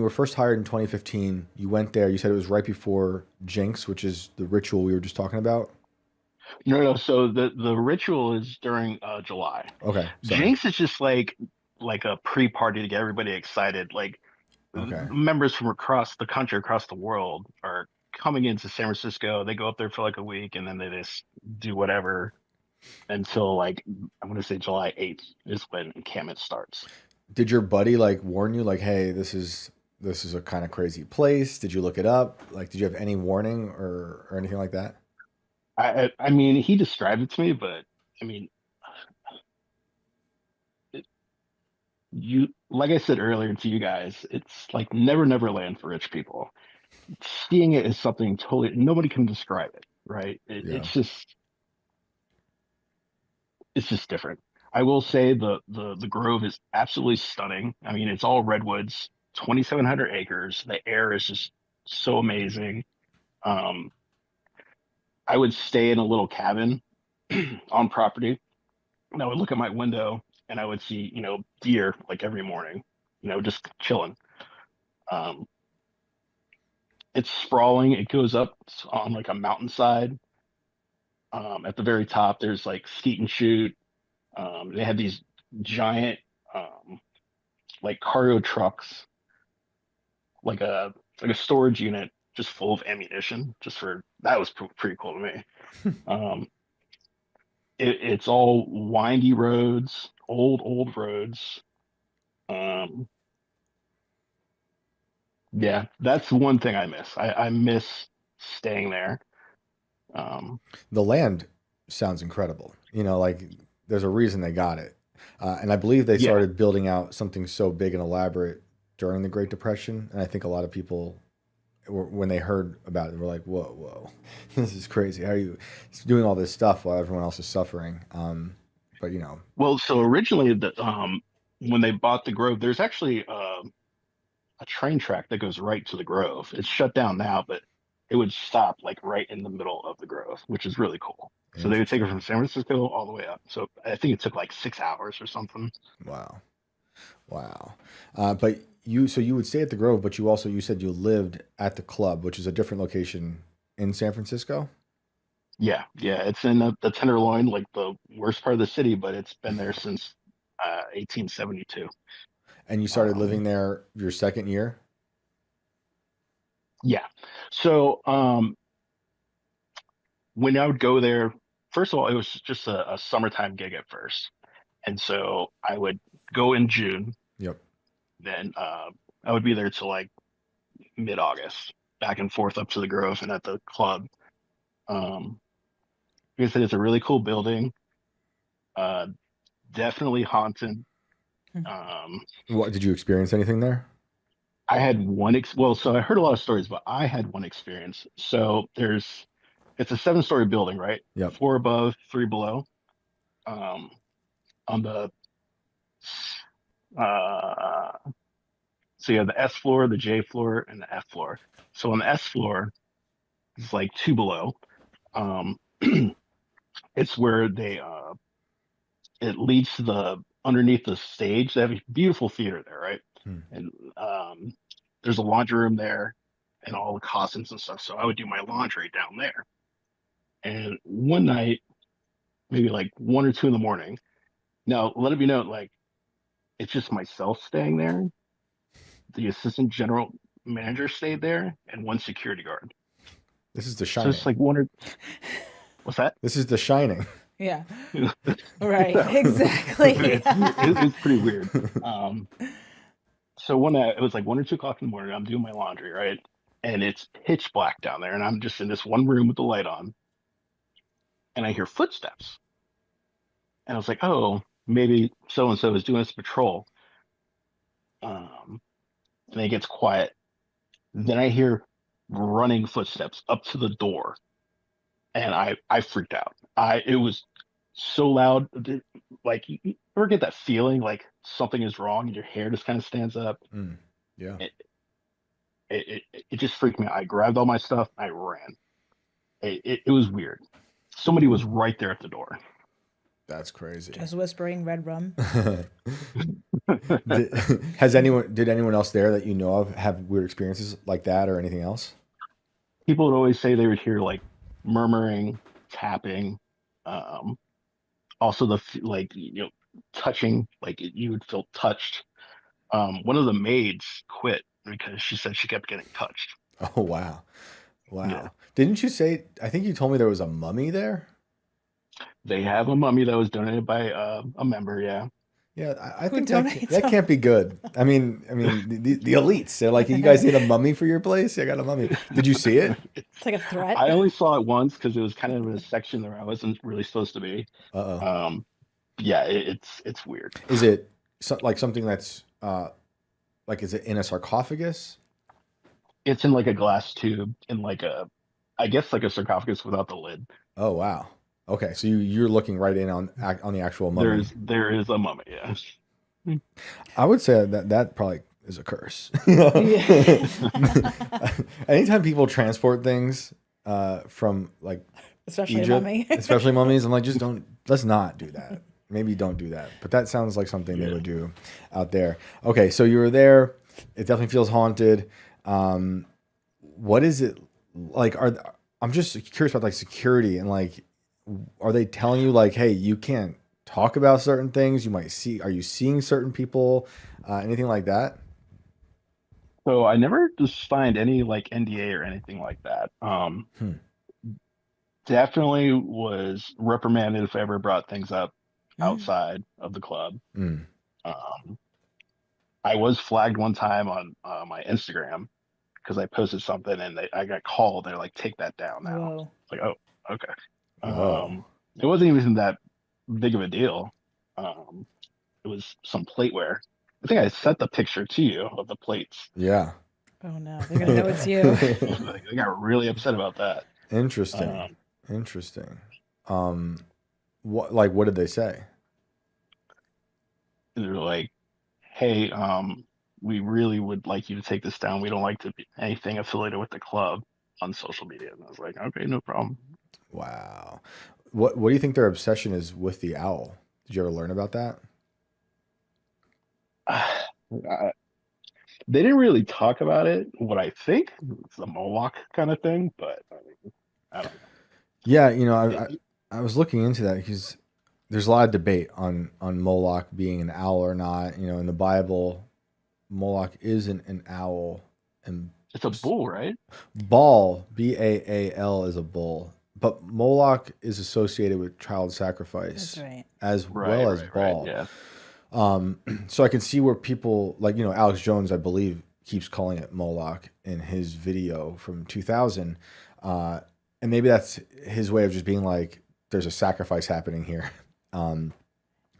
you were first hired in 2015, you went there. You said it was right before Jinx, which is the ritual we were just talking about. No, no. So the ritual is during July. Okay, sorry. Jinx is just like a pre-party to get everybody excited. Like Okay. members from across the country, across the world are coming into San Francisco. They go up there for like a week and then they just do whatever until like I'm gonna say July 8th is when encampment starts. Did your buddy like warn you like, hey, this is a kind of crazy place? Did you look it up? Like, did you have any warning or anything like that? I mean he described it to me, but I mean it, you like I said earlier to you guys, it's like never land for rich people. Seeing it is something totally nobody can describe it, right? Yeah. It's just different. I will say the Grove is absolutely stunning. I mean, it's all redwoods, 2,700 acres. The air is just so amazing. Um, I would stay in a little cabin on property, and I would look at my window and I would see, deer like every morning, just chilling. Um, it's sprawling. It goes up on like a mountainside. At the very top, there's like skeet and shoot. They have these giant um, like cargo trucks, like a storage unit just full of ammunition. Just for that was pretty cool to me. Um, it's all windy roads, old roads. Um, yeah, that's one thing I miss. I miss staying there. Um, The land sounds incredible. Like there's a reason they got it. And I believe they yeah, started building out something so big and elaborate during the Great Depression. And I think a lot of people, when they heard about it, were like, whoa, whoa, this is crazy. How are you doing all this stuff while everyone else is suffering? But well, so originally when they bought the Grove, there's actually a train track that goes right to the Grove. It's shut down now, but it would stop like right in the middle of the Grove, which is really cool. So they would take it interesting. from San Francisco all the way up. So I think it took like 6 hours or something. Wow. Wow. But so you would stay at the Grove, but you said you lived at the club, which is a different location in San Francisco. Yeah, yeah, it's in the Tenderloin, like the worst part of the city, but it's been there since 1872. And you started Um, living there your second year. yeah. So when I would go there, first of all, it was just a summertime gig at first. And so I would go in June, Yep. then I would be there till like mid-August, back and forth up to the Grove and at the club. Um, like I said, it's a really cool building. Uh, definitely haunted. Um, What did you experience anything there? I had one well, so I heard a lot of stories, but I had one experience. So it's a seven-story building, right? Yep. Four above, three below. Um, on the uh, so you have the S floor, the J floor, and the F floor. So on the S floor, it's like two below. Um, it's where it leads to the underneath the stage. They have a beautiful theater there, right? Hmm. And there's a laundry room there and all the costumes and stuff. So I would do my laundry down there. And one night, maybe like 1 or 2 in the morning. Now, let it be known, like it's just myself staying there. The assistant general manager stayed there, and one security guard. This is The So it's Shining. like one or what's that? This is The Shining. Yeah. Yeah, Right. Exactly. it's pretty weird. Um, so one night it was like 1 or 2 o'clock in the morning. I'm doing my laundry, right? And it's pitch black down there, and I'm just in this one room with the light on, and I hear footsteps. And I was like, oh, maybe so and so is doing this patrol. And then it gets quiet. Then I hear running footsteps up to the door, and I freaked out. I It was so loud, like you ever get that feeling like something is wrong, and your hair just kind of stands up. Mm. Yeah. It, it just freaked me out. I grabbed all my stuff, I ran. It was weird. Somebody was right there at the door. That's crazy. Just whispering red rum. did, did anyone else there that you know of have weird experiences like that or anything else? People would always say they would hear like murmuring, tapping, um, also like touching, like you would feel touched. One of the maids quit because she said she kept getting touched. Oh wow. Yeah, Wow. Didn't you say I think you told me there was a mummy there? they have a mummy that was donated by a member. Yeah, Yeah, I Who think donates that them? can't be good. I mean, the elites. They're like, you guys need a mummy for your place. I got a mummy. Did you see it? It's like a threat. I only saw it once because it was kind of in a section where I wasn't really supposed to be. Uh-oh. Um, yeah, it's weird. Is it like something that's like is it in a sarcophagus? It's in like a glass tube in like I guess like a sarcophagus without the lid. Oh wow. Okay, so you're looking right in on the actual mummy. There is a mummy. Yeah. I would say that probably is a curse. You know? Yeah. Anytime people transport things from like Especially a Egypt, mummy. especially mummies, I'm like, just don't. Let's not do that. Maybe don't do that. But that sounds like something they Yeah. would do out there. Okay, so you were there. It definitely feels haunted. What is it like? I'm just curious about like security and like, are they telling you like, hey, you can't talk about certain things? You might see. Are you seeing certain people? Anything like that? So I never just signed any like NDA or anything like that. Hmm. Definitely was reprimanded if I ever brought things up Mm. outside of the club. Mm. Um, I was flagged one time on my Instagram because I posted something and I got called. They're like, take that down now. Whoa. It's like, oh, okay. Whoa. It wasn't even that big of a deal. Um, it was some plateware. I think I sent the picture to you of the plates. Yeah. Oh no. They're gonna know it's you. Like, they got really upset about that. Interesting. Um, Interesting. Um, what did they say? they're like, hey, we really would like you to take this down. We don't like to be anything affiliated with the club on social media. And I was like, okay, no problem. Wow. What do you think their obsession is with the owl? Did you ever learn about that? Uh, they didn't really talk about it. What I think it's a Moloch kind of thing, but I mean, I don't know. Yeah, It, I was looking into that because there's a lot of debate on Moloch being an owl or not. In the Bible, Moloch isn't an owl, and it's a bull, right? Baal, Baal, is a bull, but Moloch is associated with child sacrifice That's right. as Right, well as right, right. Baal. Yeah. So I can see where people like, Alex Jones, I believe, keeps calling it Moloch in his video from 2000. And maybe that's his way of just being like, there's a sacrifice happening here. Um,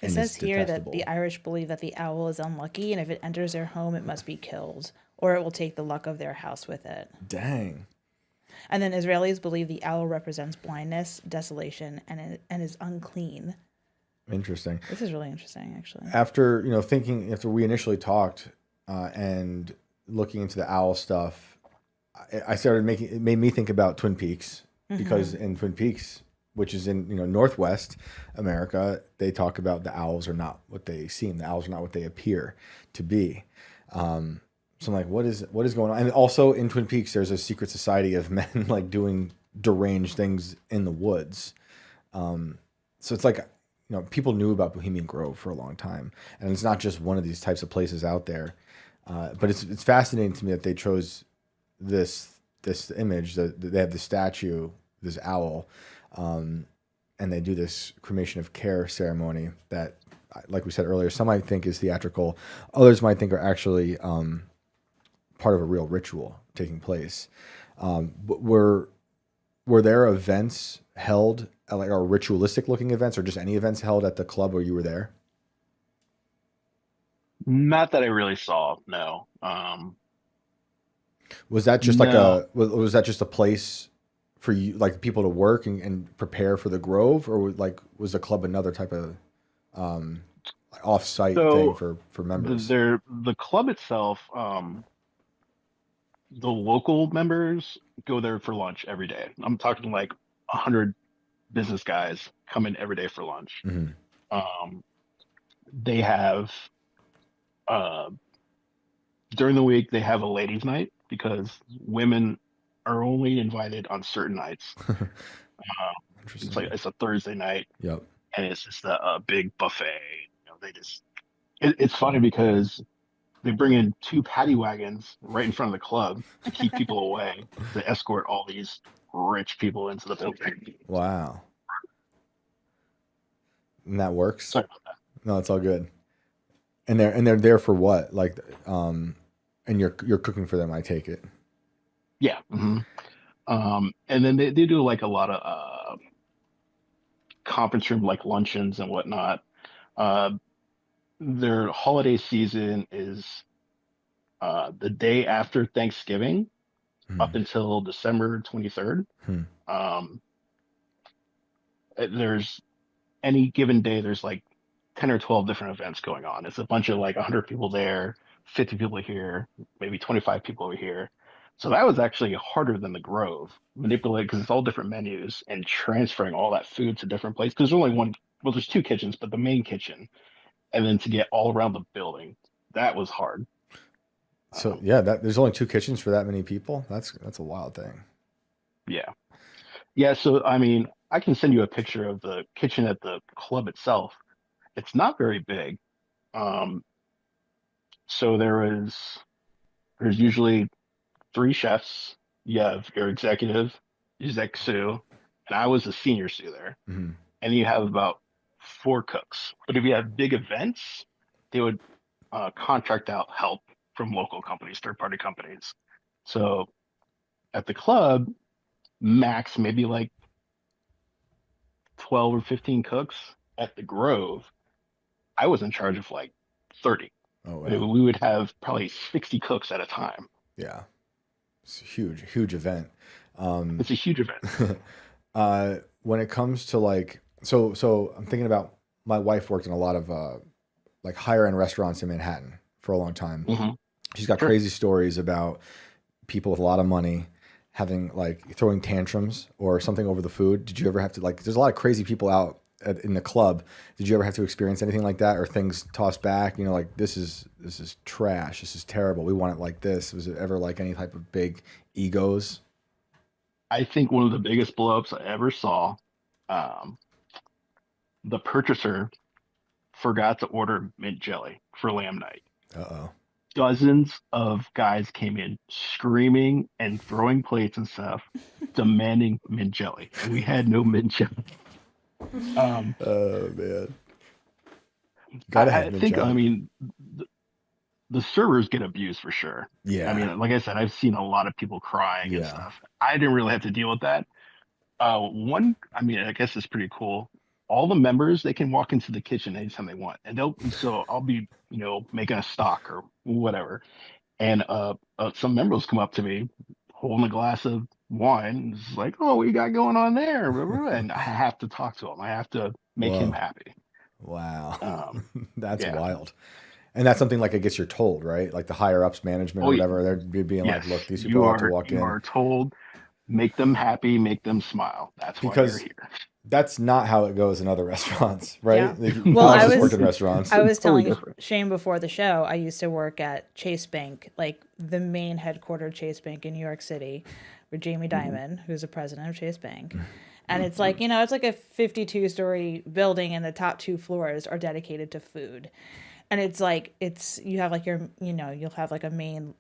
It and says it's here that detestable. the Irish believe that the owl is unlucky, and if it enters their home, it must be killed, or it will take the luck of their house with it. Dang. And then Israelis believe the owl represents blindness, desolation, and is unclean. Interesting. This is really interesting, actually. After, thinking, after we initially talked and looking into the owl stuff, I started it made me think about Twin Peaks because in Twin Peaks, which is in Northwest America, they talk about the owls are not what they seem. The owls are not what they appear to be. So I'm like, what is going on? And also in Twin Peaks, there's a secret society of men like doing deranged things in the woods. So it's like people knew about Bohemian Grove for a long time, and it's not just one of these types of places out there. But it's fascinating to me that they chose this image that they have the statue, this owl, and they do this cremation of care ceremony that, like we said earlier, some might think is theatrical, others might think are actually part of a real ritual taking place. But were there events held, like, or ritualistic looking events, or just any events held at the club where you were there? Not that I really saw, no. Was that just like No. was that just a place for you, like people to work and prepare for the Grove, or was the club another type of um, off-site thing So for members? the club itself, the local members go there for lunch every day. I'm talking like 100 business guys come in every day for lunch. Hmm. Um, they have uh, during the week they have a ladies' night because women are only invited on certain nights. It's like Interesting. it's a Thursday night, Yep. and it's just a big buffet. They just it's funny because they bring in two paddy wagons right in front of the club to keep people away to escort all these rich people into the building. Wow. And that works. Sorry about that. No, it's all good. And they're there for what? Like, and you're cooking for them, I take it. Yeah. And then they do like a lot of conference room like luncheons and whatnot. Uh, their holiday season is the day after Thanksgiving up Hmm. until December 23rd. Hmm. Um, there's any given day, there's like 10 or 12 different events going on. It's a bunch of like 100 people there, 50 people here, maybe 25 people over here. So that was actually harder than the Grove, manipulate because it's all different menus and transferring all that food to different places. Because there's only one, well, there's two kitchens, but the main kitchen, and then to get all around the building, that was hard. So yeah, there's only two kitchens for that many people. That's a wild thing. Yeah. Yeah. So, I mean, I can send you a picture of the kitchen at the club itself. It's not very big. Um, so there's usually three chefs. You have your executive, exec sous, and I was a senior sous there. Hmm. And you have about four cooks. But if you have big events, they would contract out help from local companies, third party companies. So at the club, max maybe like 12 or 15 cooks. At the Grove, I was in charge of like 30. Oh wow. We would have probably 60 cooks at a time. Yeah. It's a huge event. Um, It's a huge event. when it comes to like, so I'm thinking about my wife worked in a lot of like higher end restaurants in Manhattan for a long time. Hmm. She's got Sure. crazy stories about people with a lot of money having like throwing tantrums or something over the food. Did you ever have to like? There's a lot of crazy people out in the club. Did you ever have to experience anything like that or things tossed back? You know, like this is trash. This is terrible. We want it like this. Was it ever like any type of big egos? I think one of the biggest blowups I ever saw, um, the purchaser forgot to order mint jelly for lamb night. Uh oh. Dozens of guys came in screaming and throwing plates and stuff, demanding mint jelly, and we had no mint jelly. Um, Oh man. I, Gotta have I mint think, I jelly. mean, the servers get abused for sure. I Yeah. mean, like I said, I've seen a lot of people crying and Yeah. stuff. I didn't really have to deal with that. One, I mean, I guess it's pretty cool. All the members, they can walk into the kitchen anytime they want, and so I'll be, making a stock or whatever, and some members come up to me holding a glass of wine. It's like, oh, what you got going on there? Blah, blah, blah. And I have to talk to him. I have to make him Whoa. happy. Wow. Um, That's yeah. wild. And that's something like I guess you're told, right? Like the higher ups management or Oh, whatever, they're being like, yes. look, these people You are allowed to are walk you in are told, make them happy, make them smile. That's why you're because here. that's not how it goes in other restaurants, right? Yeah. Like, Well, I I just worked was in restaurants. I was Totally telling different. Shane before the show, I used to work at Chase Bank, like the main headquartered Chase Bank in New York City, with Jamie Mhm. Dimon, who's the president of Chase Bank. And it's like, it's like a 52-story building and the top two floors are dedicated to food. And it's like, you have like you'll have like a main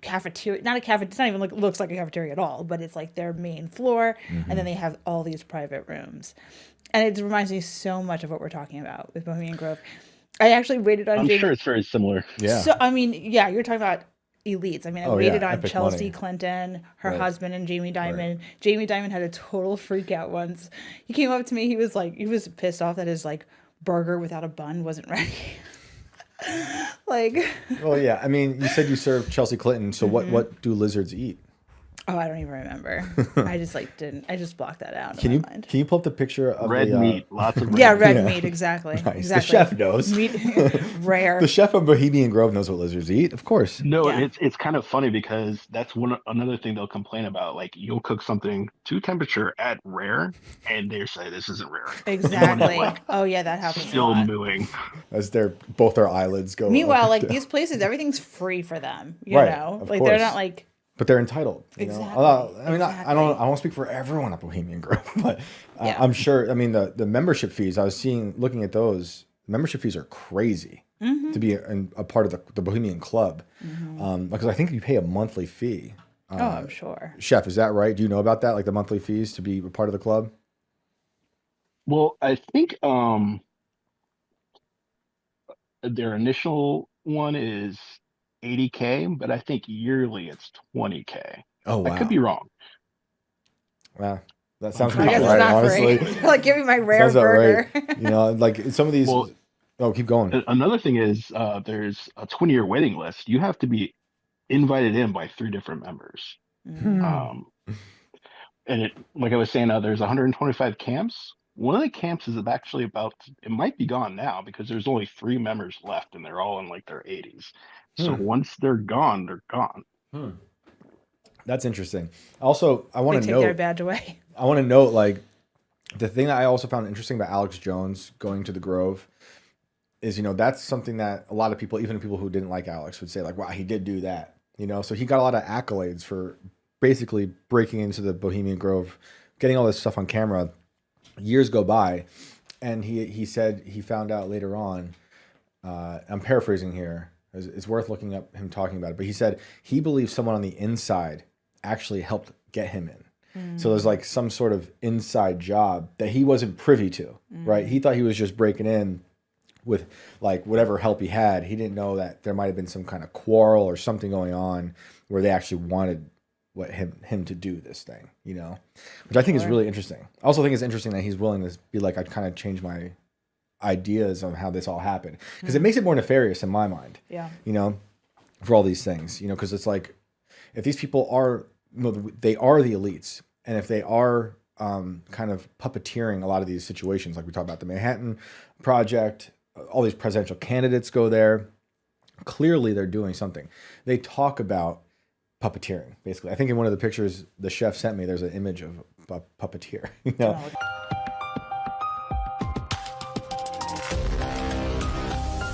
cafeteria, not a cafeteria, it's not even looks like a cafeteria at all, but it's like their main floor. And then they have all these private rooms. And it reminds me so much of what we're talking about with Bohemian Grove. I actually waited on I'm sure Jamie. it's very similar. Yeah. So, I mean, yeah, you're talking about elites. I mean, I Oh waited yeah. on Epic Chelsea money. Clinton, her Right. husband, and Jamie Right. Dimon. Jamie Dimon had a total freak out once. He came up to me. He was pissed off that his like burger without a bun wasn't ready. Like, Well, yeah. I mean, you said you served Chelsea Clinton, so what do lizards eat? Oh, I don't even remember. I just like didn't. I just blocked that out Can in you my mind. can you pull up the picture of Red the meat, lots of red Yeah, meat. red Yeah. meat. Exactly. Nice. Exactly. The chef knows. Meat, rare. The chef of Bohemian Grove knows what lizards eat, of course. No, Yeah. it's kind of funny because that's another thing they'll complain about. Like you'll cook something to temperature at rare, and they say this isn't rare. Everyone is Exactly. like Oh yeah, that happens a still lot. mooing. As both their eyelids go. Meanwhile, up like and down. these places, everything's free for them. You Right, know, of like they're course. not like But they're entitled. You Exactly, know? I mean, I exactly. don't speak for everyone at Bohemian Grove, but Yeah. I'm sure. I mean, the membership fees. I was looking at those. Membership fees are crazy to be a part of the Bohemian Club, because I think you pay a monthly fee. oh, I'm sure. Chef, is that right? Do you know about that? Like the monthly fees to be a part of the club? Well, I think their initial one is 80K, but I think yearly it's 20K. Oh I could wow, be wrong. wow, that I'm sounds I pretty about guess sure. it's right. not Honestly, free. Like, give me my rare sounds about burger. right. You know, like some of these. Well, Oh, keep going. another thing is there's a 20-year waiting list. You have to be invited in by 3 different members. Mm. Um, and like I was saying, there's 125 camps. One of the camps is actually it might be gone now because there's only 3 members left and they're all in like their 80s. So Hmm. once they're gone, they're gone. Hmm. That's interesting. Also, I They want to take their note. badge away. I want to note, like, the thing that I also found interesting about Alex Jones going to the Grove is, that's something that a lot of people, even people who didn't like Alex, would say, like, wow, he did do that. So he got a lot of accolades for basically breaking into the Bohemian Grove, getting all this stuff on camera. Years go by, and he said he found out later on, I'm paraphrasing here, it's worth looking up him talking about it, but he said he believes someone on the inside actually helped get him in. So there's like some sort of inside job that he wasn't privy to, right? He thought he was just breaking in with like whatever help he had. He didn't know that there might have been some kind of quarrel or something going on where they actually wanted him to do this thing, which I think is really interesting. I also think it's interesting that he's willing to be like, I kind of changed my ideas on how this all happened, because it makes it more nefarious in my mind. Yeah. For all these things, because it's like, if these people are, they are the elites, and if they are kind of puppeteering a lot of these situations, like we talked about the Manhattan Project, all these presidential candidates go there. Clearly, they're doing something. They talk about puppeteering, basically. I think in one of the pictures the chef sent me, there's an image of a puppeteer. Oh.